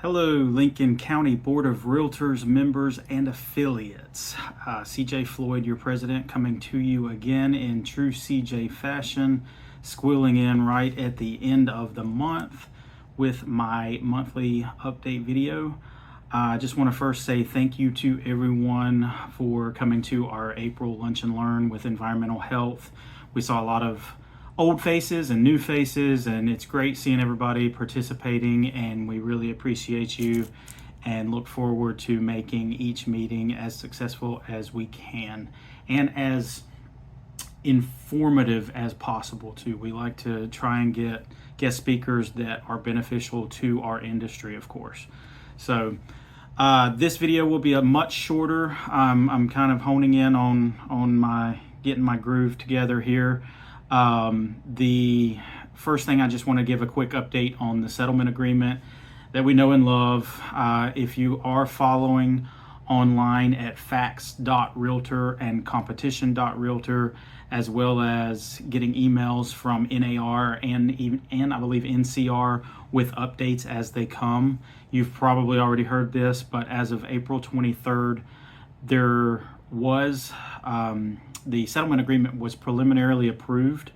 Hello, Lincoln County Board of Realtors members and affiliates. CJ Floyd, your president, coming to you again in true CJ fashion, squealing in right at the end of the month with my monthly update video. I just want to first say thank you to everyone for coming to our April Lunch and Learn with Environmental Health. We saw a lot of old faces and new faces, and it's great seeing everybody participating, and we really appreciate you and look forward to making each meeting as successful as we can and as informative as possible too. We like to try and get guest speakers that are beneficial to our industry, of course. So this video will be a much shorter. I'm kind of honing in on my getting my groove together here. The first thing, I just want to give a quick update on the settlement agreement that we know and love. If you are following online at facts.realtor and competition.realtor, as well as getting emails from NAR and I believe NCR with updates as they come, you've probably already heard this, but as of April 23rd, there was the settlement agreement was preliminarily approved.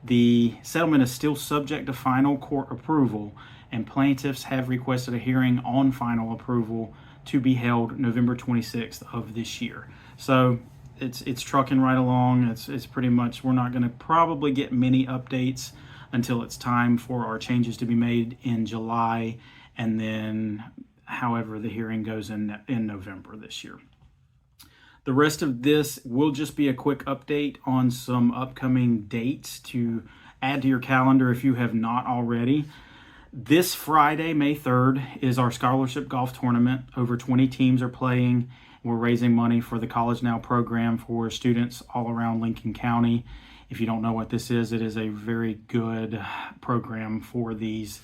The settlement is still subject to final court approval, and plaintiffs have requested a hearing on final approval to be held November 26th of this year. So it's trucking right along. It's pretty much, we're not going to probably get many updates until it's time for our changes to be made in July, and then however the hearing goes in November this year. The rest of this will just be a quick update on some upcoming dates to add to your calendar if you have not already. This Friday, May 3rd, is our scholarship golf tournament. Over 20 teams are playing. We're raising money for the College Now program for students all around Lincoln County. If you don't know what this is, it is a very good program for these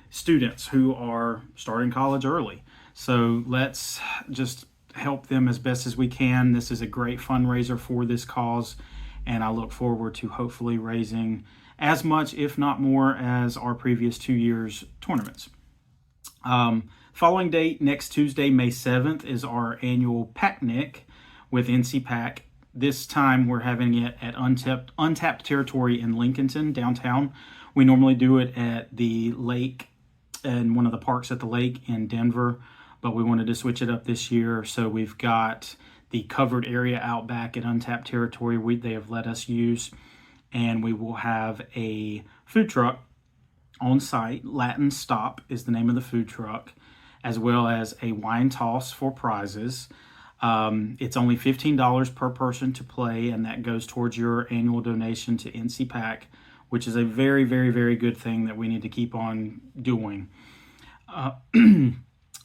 students who are starting college early. So let's just help them as best as we can. This is a great fundraiser for this cause, and I look forward to hopefully raising as much, if not more, as our previous 2 years tournaments. Following date, next Tuesday, May 7th, is our annual picnic with NC Pack. This time we're having it at untapped territory in Lincolnton, downtown. We normally do it at the lake, in one of the parks at the lake in Denver, but we wanted to switch it up this year. So we've got the covered area out back at untapped territory they have let us use, and we will have a food truck on site. Latin Stop is the name of the food truck, as well as a wine toss for prizes. It's only $15 per person to play, and that goes towards your annual donation to NC Pack, which is a very, very, very good thing that we need to keep on doing.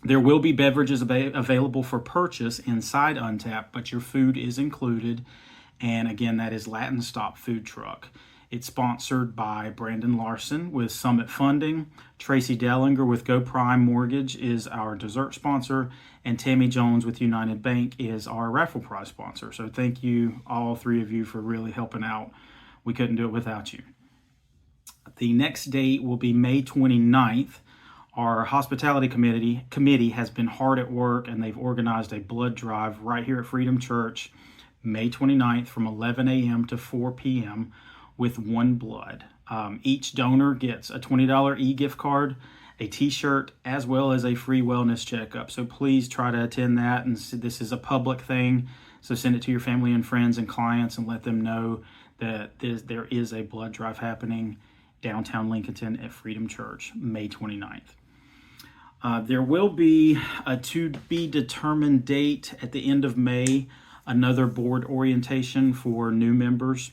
There will be beverages available for purchase inside Untapped, but your food is included. And again, that is Latin Stop Food Truck. It's sponsored by Brandon Larson with Summit Funding. Tracy Dellinger with Go Prime Mortgage is our dessert sponsor. And Tammy Jones with United Bank is our raffle prize sponsor. So thank you, all three of you, for really helping out. We couldn't do it without you. The next date will be May 29th. Our hospitality committee has been hard at work, and they've organized a blood drive right here at Freedom Church, May 29th from 11 a.m. to 4 p.m. with One Blood. Each donor gets a $20 e-gift card, a t-shirt, as well as a free wellness checkup. So please try to attend that. And this is a public thing, so send it to your family and friends and clients and let them know that there is a blood drive happening downtown Lincolnton at Freedom Church, May 29th. There will be a to-be-determined date at the end of May, another board orientation for new members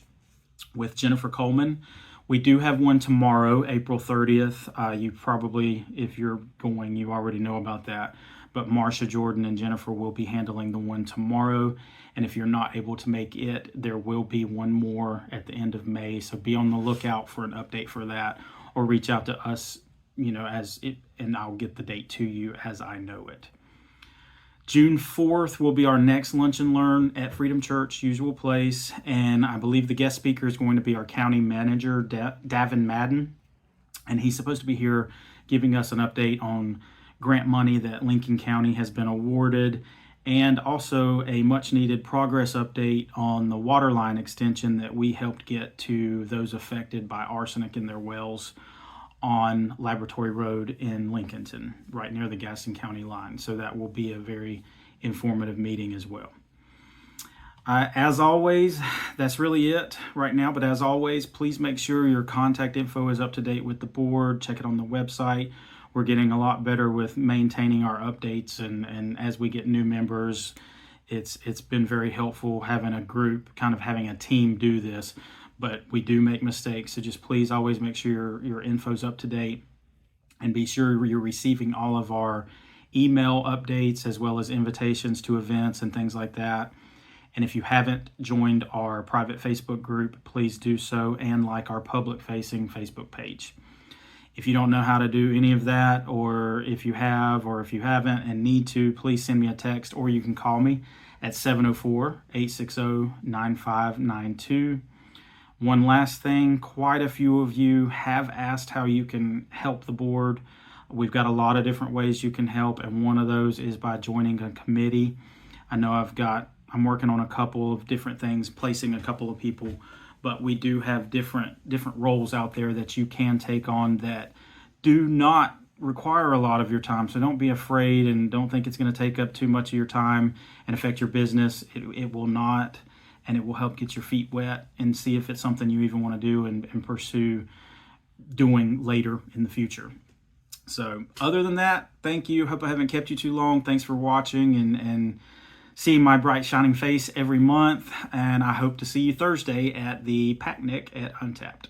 with Jennifer Coleman. We do have one tomorrow, April 30th. You probably, if you're going, you already know about that. But Marsha, Jordan, and Jennifer will be handling the one tomorrow. And if you're not able to make it, there will be one more at the end of May. So be on the lookout for an update for that, or reach out to us, and I'll get the date to you as I know it. June 4th will be our next Lunch and Learn at Freedom Church, usual place. And I believe the guest speaker is going to be our county manager, Davin Madden. And he's supposed to be here giving us an update on grant money that Lincoln County has been awarded, and also a much needed progress update on the water line extension that we helped get to those affected by arsenic in their wells on Laboratory Road in Lincolnton, right near the Gaston County line. So that will be a very informative meeting as well. As always, that's really it right now, but as always, please make sure your contact info is up to date with the board. Check it on the website. We're getting a lot better with maintaining our updates, and as we get new members, it's been very helpful having a group, kind of having a team do this, but we do make mistakes, so just please always make sure your info's up to date, and be sure you're receiving all of our email updates as well as invitations to events and things like that. And if you haven't joined our private Facebook group, please do so, and like our public-facing Facebook page. If you don't know how to do any of that, or if you have or if you haven't and need to, please send me a text, or you can call me at 704-860-9592. One last thing, quite a few of you have asked how you can help the board. We've got a lot of different ways you can help, and one of those is by joining a committee. I know I'm working on a couple of different things, placing a couple of people, but we do have different roles out there that you can take on that do not require a lot of your time. So don't be afraid, and don't think it's going to take up too much of your time and affect your business. It will not, and it will help get your feet wet and see if it's something you even want to do and pursue doing later in the future. So other than that, thank you. Hope I haven't kept you too long. Thanks for watching and seeing my bright shining face every month, and I hope to see you Thursday at the Picnic at Untapped.